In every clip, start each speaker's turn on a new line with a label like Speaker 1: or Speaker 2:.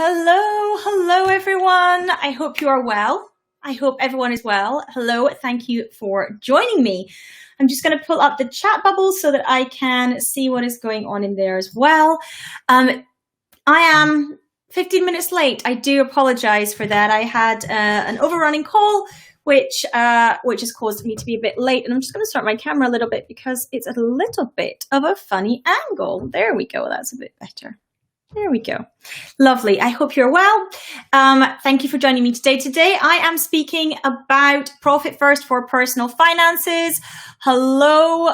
Speaker 1: Hello everyone. I hope you are well. I hope everyone is well. Hello, thank you for joining me. I'm just going to pull up the chat bubble so that I can see what is going on in there as well. I am 15 minutes late. I do apologize for that. I had an overrunning call, which has caused me to be a bit late. And I'm just going to start my camera a little bit because it's a little bit of a funny angle. There we go. That's a bit better. There we go. Lovely. I hope you're well. Thank you for joining me today. Today, I am speaking about Profit First for personal finances. Hello,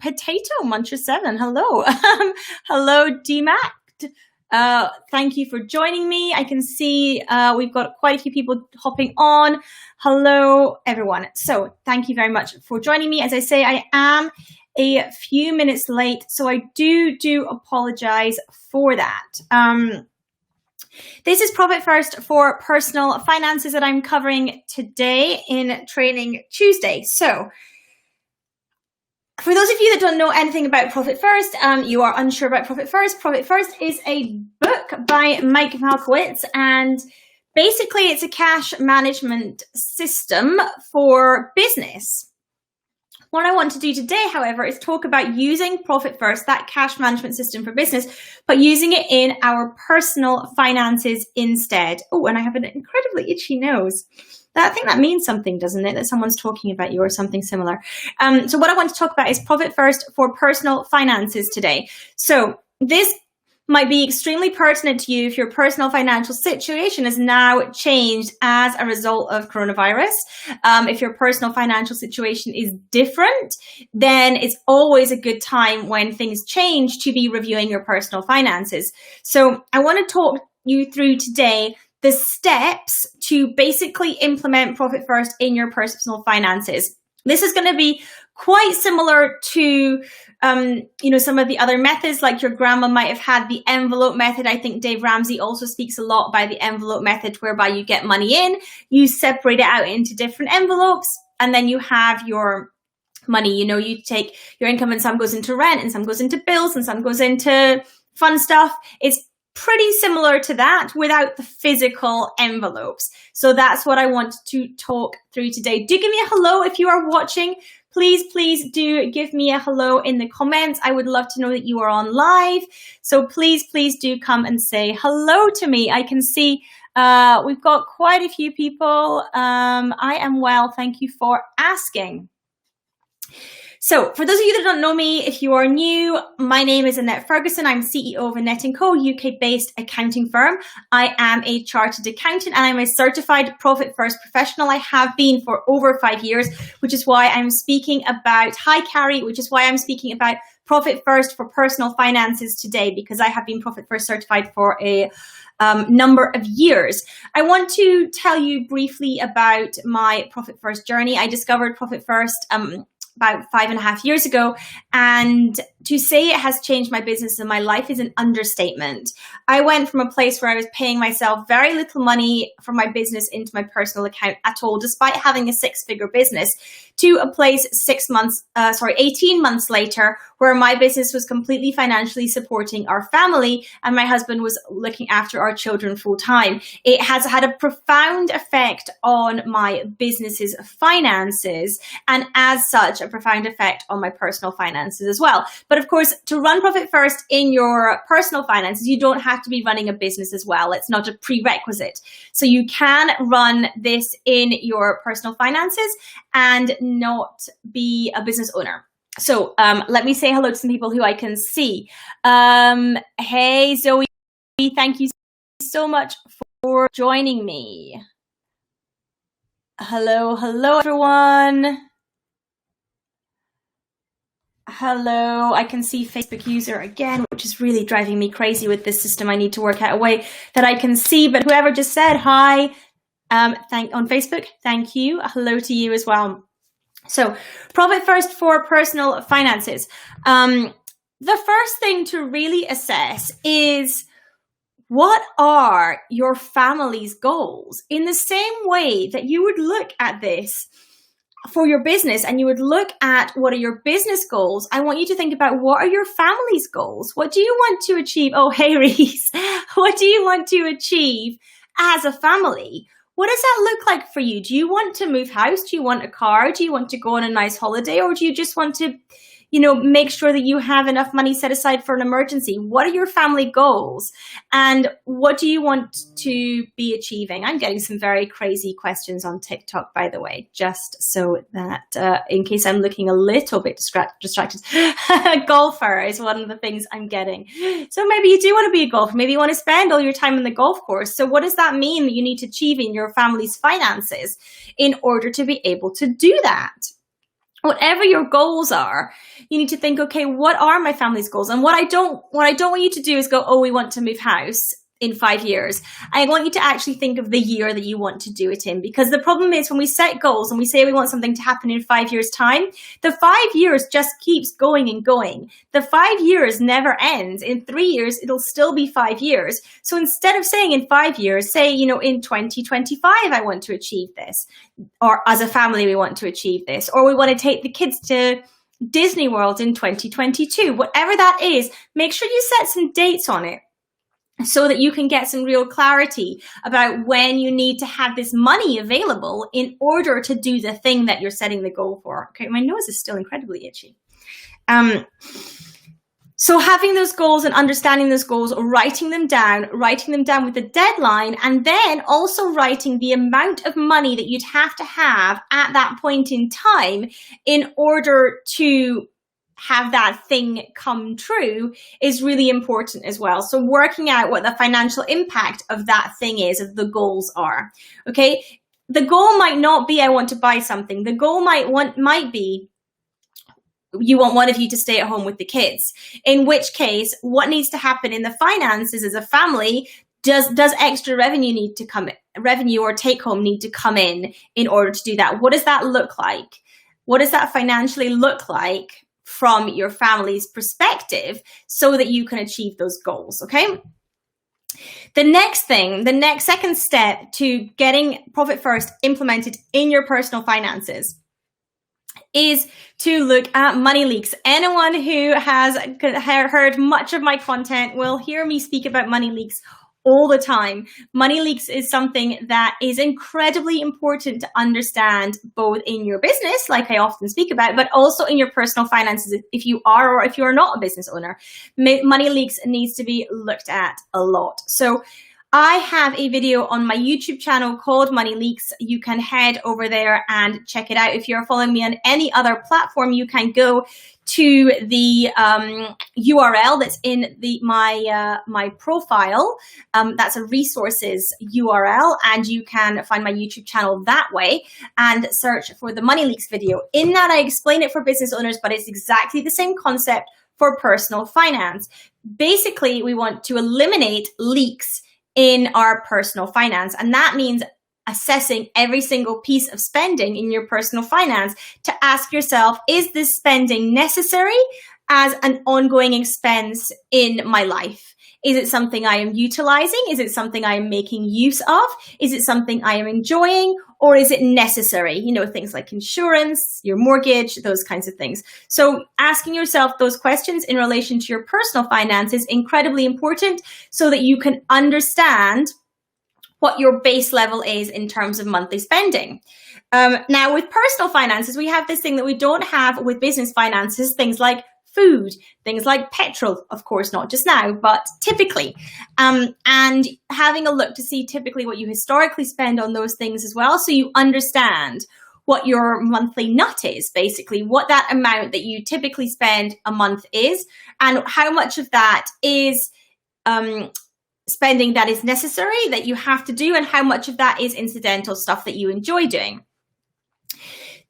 Speaker 1: Potato Muncher 7. Hello. Hello, DMAC. Thank you for joining me. I can see we've got quite a few people hopping on. Hello, everyone. So thank you very much for joining me. As I say, I am a few minutes late, so I do apologize for that. This is Profit First for personal finances that I'm covering today in Training Tuesday. So for those of you that don't know anything about Profit First, you are unsure about Profit First. Profit First is a book by Mike Malkowitz, and basically it's a cash management system for business. What I want to do today, however, is talk about using Profit First, that cash management system for business, but using it in our personal finances instead. Oh, and I have an incredibly itchy nose. I think that means something, doesn't it? That someone's talking about you or something similar. So what I want to talk about is Profit First for personal finances today. So this might be extremely pertinent to you if your personal financial situation has now changed as a result of coronavirus. If your personal financial situation is different, then it's always a good time when things change to be reviewing your personal finances. So I want to talk you through today the steps to basically implement Profit First in your personal finances. This is going to be quite similar to, some of the other methods, like your grandma might have had the envelope method. I think Dave Ramsey also speaks a lot by the envelope method, whereby you get money in, you separate it out into different envelopes, and then you have your money. You take your income and some goes into rent and some goes into bills and some goes into fun stuff. It's pretty similar to that without the physical envelopes. So that's what I want to talk through today. Do give me a hello if you are watching. Please do give me a hello in the comments. I would love to know that you are on live. So please do come and say hello to me. I can see we've got quite a few people. I am well. Thank you for asking. So for those of you that don't know me, if you are new, my name is Annette Ferguson. I'm CEO of Annette & Co, UK-based accounting firm. I am a chartered accountant and I'm a certified Profit First professional. I have been for over 5 years, which is why I'm speaking about which is why I'm speaking about Profit First for personal finances today, because I have been Profit First certified for a number of years. I want to tell you briefly about my Profit First journey. I discovered Profit First about 5.5 years ago, and to say it has changed my business and my life is an understatement. I went from a place where I was paying myself very little money from my business into my personal account at all, despite having a 6-figure business, to a place 18 months later, where my business was completely financially supporting our family and my husband was looking after our children full time. It has had a profound effect on my business's finances, and as such, a profound effect on my personal finances as well. But of course, to run Profit First in your personal finances, you don't have to be running a business as well. It's not a prerequisite. So you can run this in your personal finances and not be a business owner. So let me say hello to some people who I can see. Hey, Zoe, thank you so much for joining me. Hello, everyone. Hello, I can see Facebook user again, which is really driving me crazy with this system. I need to work out a way that I can see, but whoever just said hi on Facebook, thank you. Hello to you as well. So Profit First for personal finances. The first thing to really assess is, what are your family's goals? In the same way that you would look at this for your business and you would look at what are your business goals, I want you to think about what are your family's goals? What do you want to achieve? Oh, hey, Reese. What do you want to achieve as a family? What does that look like for you? Do you want to move house? Do you want a car? Do you want to go on a nice holiday? Or do you just want to, make sure that you have enough money set aside for an emergency? What are your family goals? And what do you want to be achieving? I'm getting some very crazy questions on TikTok, by the way, just so that in case I'm looking a little bit distracted. Golfer is one of the things I'm getting. So maybe you do want to be a golfer. Maybe you want to spend all your time on the golf course. So what does that mean that you need to achieve in your family's finances in order to be able to do that? Whatever your goals are, you need to think, okay, what are my family's goals? And what I don't want you to do is go, oh, we want to move house in 5 years. I want you to actually think of the year that you want to do it in, because the problem is when we set goals and we say we want something to happen in 5 years' time, the 5 years just keeps going and going. The 5 years never ends. In 3 years, it'll still be 5 years. So instead of saying in 5 years, say, in 2025, I want to achieve this, or as a family, we want to achieve this, or we want to take the kids to Disney World in 2022, whatever that is, make sure you set some dates on it, so that you can get some real clarity about when you need to have this money available in order to do the thing that you're setting the goal for. Okay, my nose is still incredibly itchy. So having those goals and understanding those goals, writing them down with the deadline, and then also writing the amount of money that you'd have to have at that point in time in order to have that thing come true is really important as well. So working out what the financial impact of that thing is, of the goals are, okay? The goal might not be, I want to buy something. The goal might be, you want one of you to stay at home with the kids. In which case, what needs to happen in the finances as a family, does extra revenue need to come in, revenue or take home need to come in order to do that? What does that look like? What does that financially look like from your family's perspective so that you can achieve those goals, okay? The second step to getting Profit First implemented in your personal finances is to look at money leaks. Anyone who has heard much of my content will hear me speak about money leaks all the time. Money leaks is something that is incredibly important to understand, both in your business, like I often speak about, but also in your personal finances if you are or if you are not a business owner. Money leaks needs to be looked at a lot. So I have a video on my YouTube channel called Money Leaks. You can head over there and check it out. If you're following me on any other platform, you can go to the URL that's in my profile. That's a resources URL, and you can find my YouTube channel that way and search for the Money Leaks video. In that, I explain it for business owners, but it's exactly the same concept for personal finance. Basically, we want to eliminate leaks in our personal finance, and that means assessing every single piece of spending in your personal finance to ask yourself, is this spending necessary as an ongoing expense in my life? Is it something I am utilizing? Is it something I am making use of? Is it something I am enjoying? Or is it necessary? Things like insurance, your mortgage, those kinds of things. So asking yourself those questions in relation to your personal finance is incredibly important so that you can understand what your base level is in terms of monthly spending. Now, with personal finances, we have this thing that we don't have with business finances, things like food, things like petrol, of course, not just now, but typically. And having a look to see typically what you historically spend on those things as well, so you understand what your monthly nut is, basically, what that amount that you typically spend a month is, and how much of that is spending that is necessary, that you have to do, and how much of that is incidental stuff that you enjoy doing.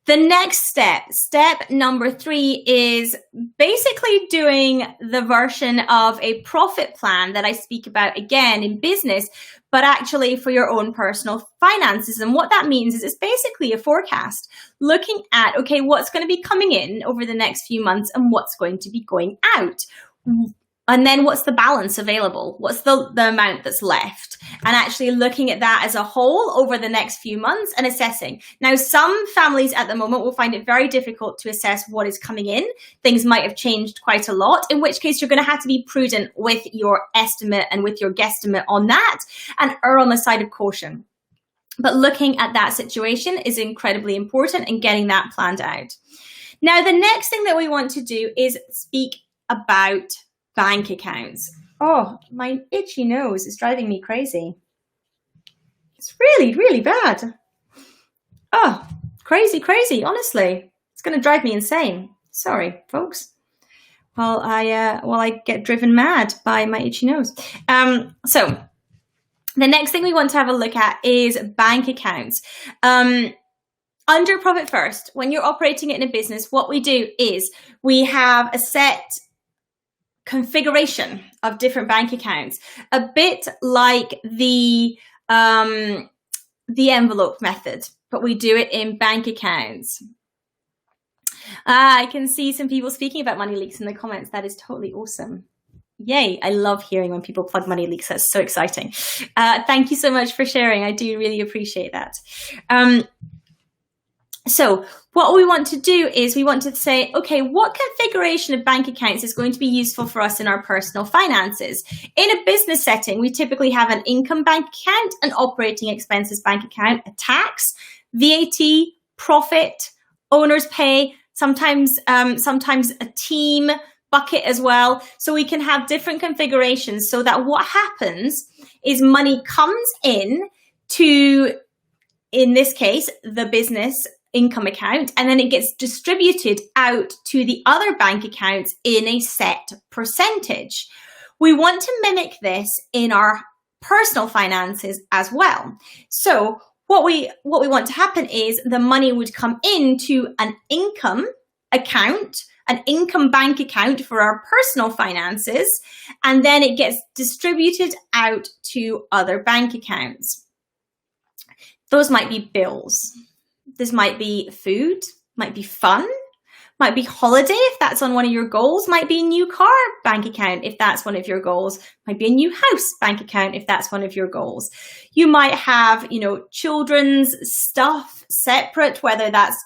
Speaker 1: The next step number 3, is basically doing the version of a profit plan that I speak about again in business, but actually for your own personal finances. And what that means is it's basically a forecast, looking at, okay, what's going to be coming in over the next few months and what's going to be going out. And then what's the balance available? What's the amount that's left? And actually looking at that as a whole over the next few months and assessing. Now, some families at the moment will find it very difficult to assess what is coming in. Things might have changed quite a lot, in which case you're going to have to be prudent with your estimate and with your guesstimate on that and err on the side of caution. But looking at that situation is incredibly important and getting that planned out. Now, the next thing that we want to do is speak about bank accounts. Oh, my itchy nose is driving me crazy. It's really, really bad. Oh, crazy, honestly. It's going to drive me insane. Sorry, folks. While I get driven mad by my itchy nose. So the next thing we want to have a look at is bank accounts. Under Profit First, when you're operating it in a business, what we do is we have a set configuration of different bank accounts, a bit like the envelope method, but we do it in bank accounts. I can see some people speaking about money leaks in the comments. That is totally awesome. Yay. I love hearing when people plug money leaks. That's so exciting. Thank you so much for sharing. I do really appreciate that. So what we want to do is we want to say, okay, what configuration of bank accounts is going to be useful for us in our personal finances? In a business setting, we typically have an income bank account, an operating expenses bank account, a tax, VAT, profit, owner's pay, sometimes a team bucket as well. So we can have different configurations so that what happens is money comes in to, in this case, the business income account, and then it gets distributed out to the other bank accounts in a set percentage. We want to mimic this in our personal finances as well. So what we want to happen is the money would come into an income account, an income bank account for our personal finances, and then it gets distributed out to other bank accounts. Those might be bills. This might be food, might be fun, might be holiday if that's on one of your goals, might be a new car bank account if that's one of your goals, might be a new house bank account if that's one of your goals. You might have, children's stuff separate, whether that's,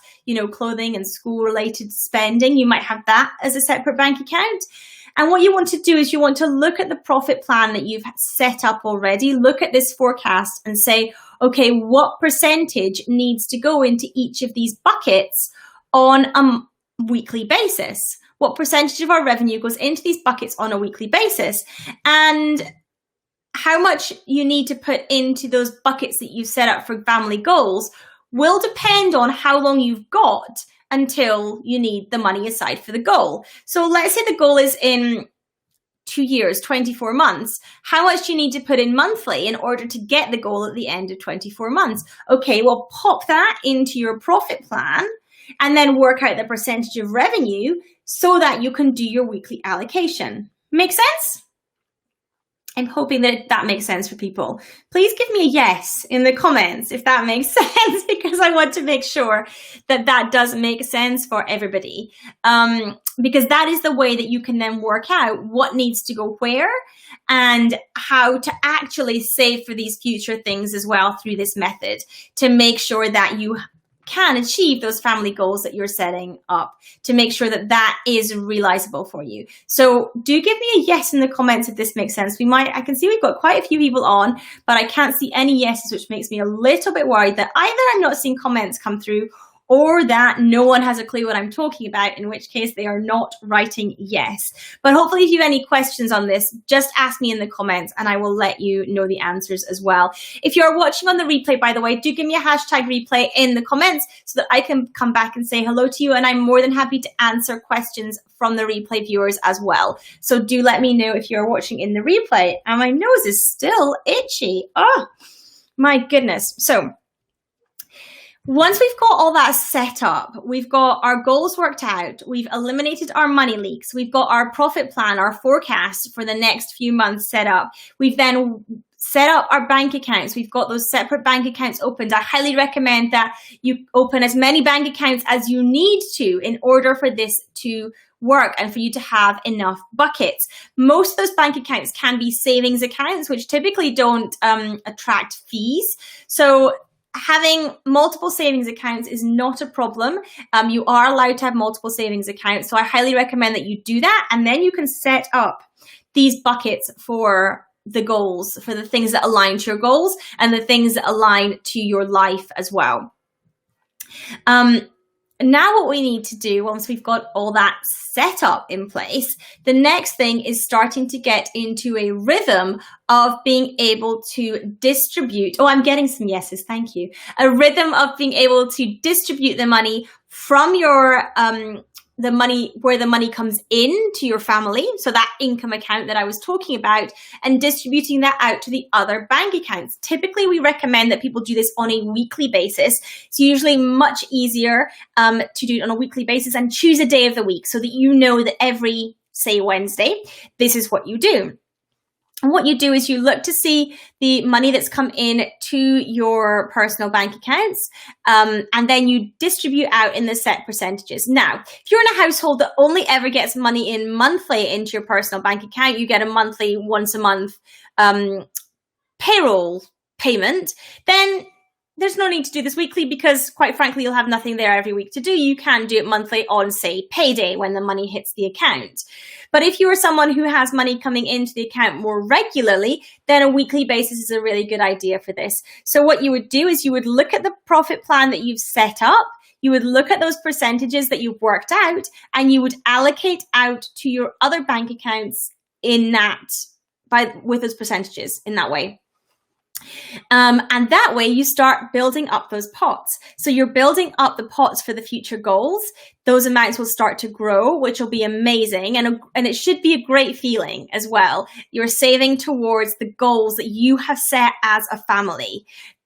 Speaker 1: clothing and school related spending. You might have that as a separate bank account. And what you want to do is you want to look at the profit plan that you've set up already, look at this forecast and say, okay, what percentage needs to go into each of these buckets on a weekly basis? What percentage of our revenue goes into these buckets on a weekly basis? And how much you need to put into those buckets that you've set up for family goals will depend on how long you've got until you need the money aside for the goal. So let's say the goal is in 2 years, 24 months. How much do you need to put in monthly in order to get the goal at the end of 24 months? Okay, well, pop that into your profit plan and then work out the percentage of revenue so that you can do your weekly allocation. Make sense? I'm hoping that that makes sense for people. Please give me a yes in the comments if that makes sense, because I want to make sure that that does make sense for everybody. Because that is the way that you can then work out what needs to go where and how to actually save for these future things as well through this method to make sure that you can achieve those family goals that you're setting up, to make sure that that is realizable for you. So do give me a yes in the comments if this makes sense. I can see we've got quite a few people on, but I can't see any yeses, which makes me a little bit worried that either I'm not seeing comments come through or that no one has a clue what I'm talking about, in which case they are not writing yes. But hopefully if you have any questions on this, just ask me in the comments and I will let you know the answers as well. If you're watching on the replay, by the way, do give me a hashtag replay in the comments so that I can come back and say hello to you, and I'm more than happy to answer questions from the replay viewers as well. So do let me know if you're watching in the replay. And my nose is still itchy. Oh, my goodness. So once we've got all that set up, we've got our goals worked out, we've eliminated our money leaks, we've got our profit plan, our forecast for the next few months set up, we've then set up our bank accounts, we've got those separate bank accounts opened. I highly recommend that you open as many bank accounts as you need to in order for this to work and for you to have enough buckets. Most of those bank accounts can be savings accounts, which typically don't attract fees. So having multiple savings accounts is not a problem. You are allowed to have multiple savings accounts. So I highly recommend that you do that. And then you can set up these buckets for the goals, for the things that align to your goals and the things that align to your life as well. Now what we need to do, once we've got all that set up in place, the next thing is starting to get into a rhythm of being able to distribute. Oh, I'm getting some yeses, thank you. A rhythm of being able to distribute the money from your the money, where the money comes in to your family, so that income account that I was talking about, and distributing that out to the other bank accounts. Typically, we recommend that people do this on a weekly basis. It's usually much easier to do it on a weekly basis, and choose a day of the week so that you know that every, say, Wednesday, this is what you do. And what you do is you look to see the money that's come in to your personal bank accounts, and then you distribute out in the set percentages. Now, if you're in a household that only ever gets money in monthly into your personal bank account, you get a monthly, once a month payroll payment, then there's no need to do this weekly because, quite frankly, you'll have nothing there every week to do. You can do it monthly on, say, payday when the money hits the account. But if you are someone who has money coming into the account more regularly, then a weekly basis is a really good idea for this. So what you would do is you would look at the profit plan that you've set up, you would look at those percentages that you've worked out, and you would allocate out to your other bank accounts in that, with those percentages in that way. And that way you start building up those pots. So you're building up the pots for the future goals. Those amounts will start to grow, which will be amazing. And it should be a great feeling as well. You're saving towards the goals that you have set as a family.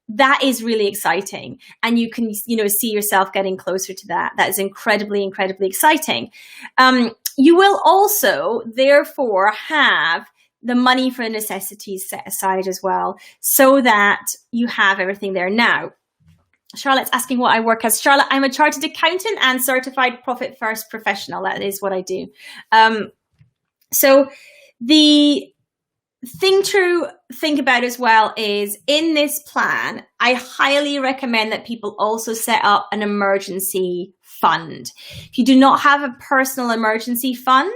Speaker 1: That is really exciting. And you can, see yourself getting closer to that. That is incredibly, incredibly exciting. You will also, therefore, have the money for necessities set aside as well, so that you have everything there. Now, Charlotte's asking what I work as. Charlotte, I'm a chartered accountant and certified Profit First professional. That is what I do. So the thing to think about as well is, in this plan, I highly recommend that people also set up an emergency fund. If you do not have a personal emergency fund,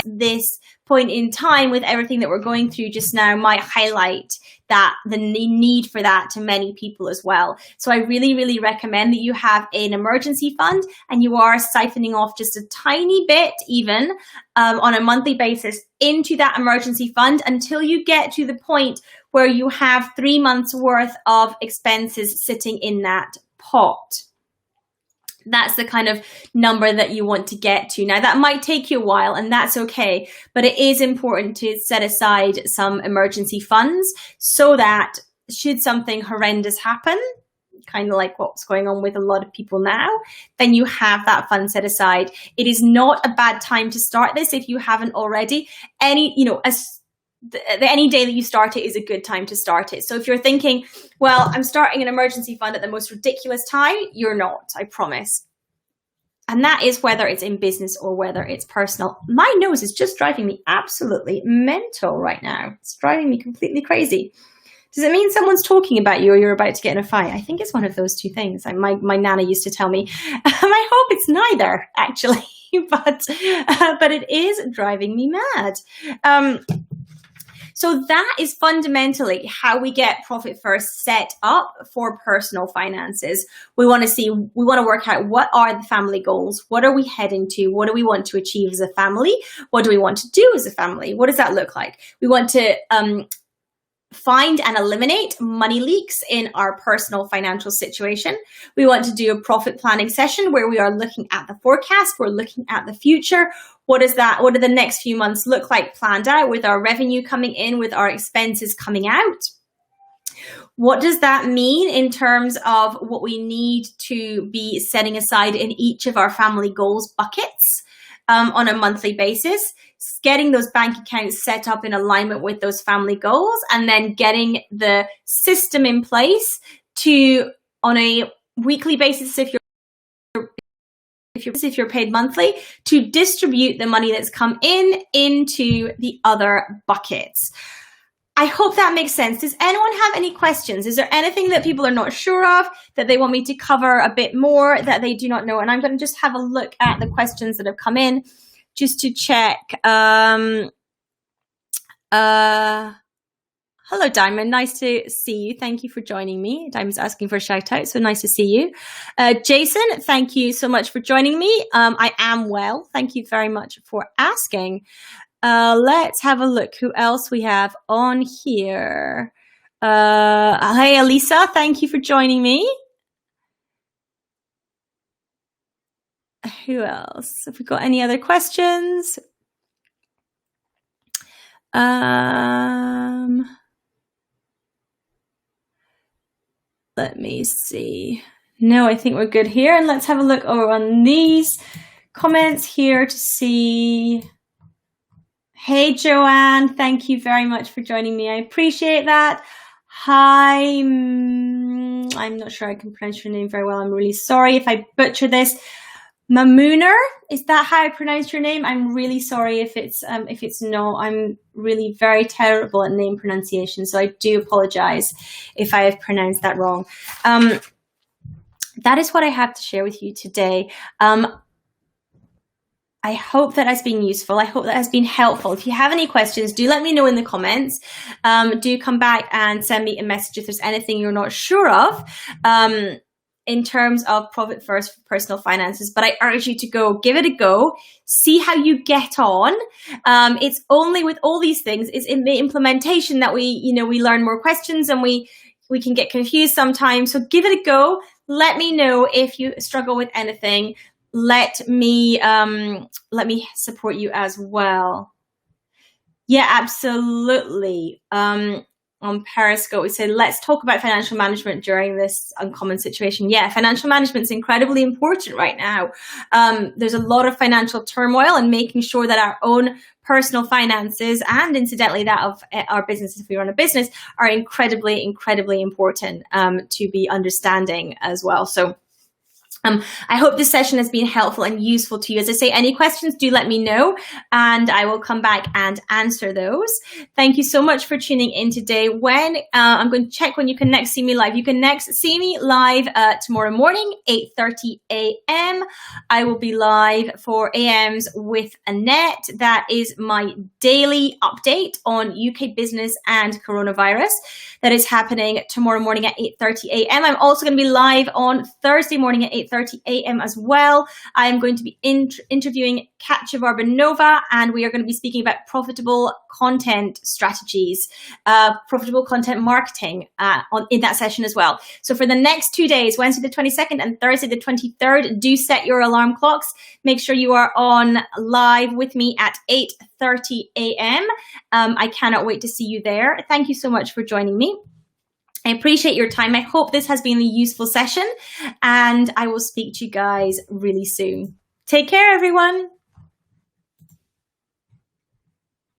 Speaker 1: this point in time with everything that we're going through just now might highlight that the need for that to many people as well. So I really, really recommend that you have an emergency fund, and you are siphoning off just a tiny bit, even on a monthly basis, into that emergency fund until you get to the point where you have 3 months worth of expenses sitting in that pot. That's the kind of number that you want to get to. Now, that might take you a while, and that's okay, but it is important to set aside some emergency funds so that should something horrendous happen, kind of like what's going on with a lot of people now, then you have that fund set aside. It is not a bad time to start this if you haven't already. Any day that you start it is a good time to start it. So if you're thinking, well, I'm starting an emergency fund at the most ridiculous time, you're not, I promise. And that is whether it's in business or whether it's personal. My nose is just driving me absolutely mental right now. It's driving me completely crazy. Does it mean someone's talking about you or you're about to get in a fight? I think it's one of those two things. My nana used to tell me. I hope it's neither, actually, but it is driving me mad. So that is fundamentally how we get Profit First set up for personal finances. We want to work out, what are the family goals? What are we heading to? What do we want to achieve as a family? What do we want to do as a family? What does that look like? We want to find and eliminate money leaks in our personal financial situation. We want to do a profit planning session where we are looking at the forecast. We're looking at the future. What do the next few months look like planned out, with our revenue coming in, with our expenses coming out? What does that mean in terms of what we need to be setting aside in each of our family goals buckets on a monthly basis? Getting those bank accounts set up in alignment with those family goals, and then getting the system in place to, on a weekly basis, if you're if you're paid monthly, to distribute the money that's come in into the other buckets. I hope that makes sense. Does anyone have any questions? Is there anything that people are not sure of that they want me to cover a bit more that they do not know? And I'm going to just have a look at the questions that have come in just to check. Hello, Diamond. Nice to see you. Thank you for joining me. Diamond's asking for a shout out, so nice to see you. Jason, thank you so much for joining me. I am well. Thank you very much for asking. Let's have a look who else we have on here. Hey, Elisa, thank you for joining me. Who else? Have we got any other questions? Let me see. No, I think we're good here. And let's have a look over on these comments here to see. Hey, Joanne, thank you very much for joining me. I appreciate that. Hi, I'm not sure I can pronounce your name very well. I'm really sorry if I butcher this. Mamuner, is that how I pronounce your name? I'm really sorry if it's no. I'm really very terrible at name pronunciation, so I do apologize if I have pronounced that wrong. That is what I have to share with you today. I hope that has been useful. I hope that has been helpful. If you have any questions, do let me know in the comments. Do come back and send me a message if there's anything you're not sure of in terms of Profit First for personal finances. But I urge you to go, give it a go, see how you get on. It's only with all these things, it's in the implementation that we learn more questions and we can get confused sometimes. So give it a go. Let me know if you struggle with anything. Let me support you as well. Yeah, absolutely. On Periscope, we said, let's talk about financial management during this uncommon situation. Yeah, financial management is incredibly important right now. There's a lot of financial turmoil, and making sure that our own personal finances and incidentally that of our business, if we run a business, are incredibly, incredibly important to be understanding as well. So I hope this session has been helpful and useful to you. As I say, any questions, do let me know and I will come back and answer those. Thank you so much for tuning in today. I'm going to check when you can next see me live. You can next see me live tomorrow morning, 8:30 a.m. I will be live for AMs with Annette. That is my daily update on UK business and coronavirus. That is happening tomorrow morning at 8:30 a.m. I'm also going to be live on Thursday morning at 8:30 a.m. as well. I'm going to be interviewing Katja Varbanova, and we are going to be speaking about profitable content strategies, profitable content marketing in that session as well. So for the next 2 days, Wednesday the 22nd and Thursday the 23rd, do set your alarm clocks. Make sure you are on live with me at 8:30 a.m. I cannot wait to see you there. Thank you so much for joining me. I appreciate your time. I hope this has been a useful session, and I will speak to you guys really soon. Take care, everyone.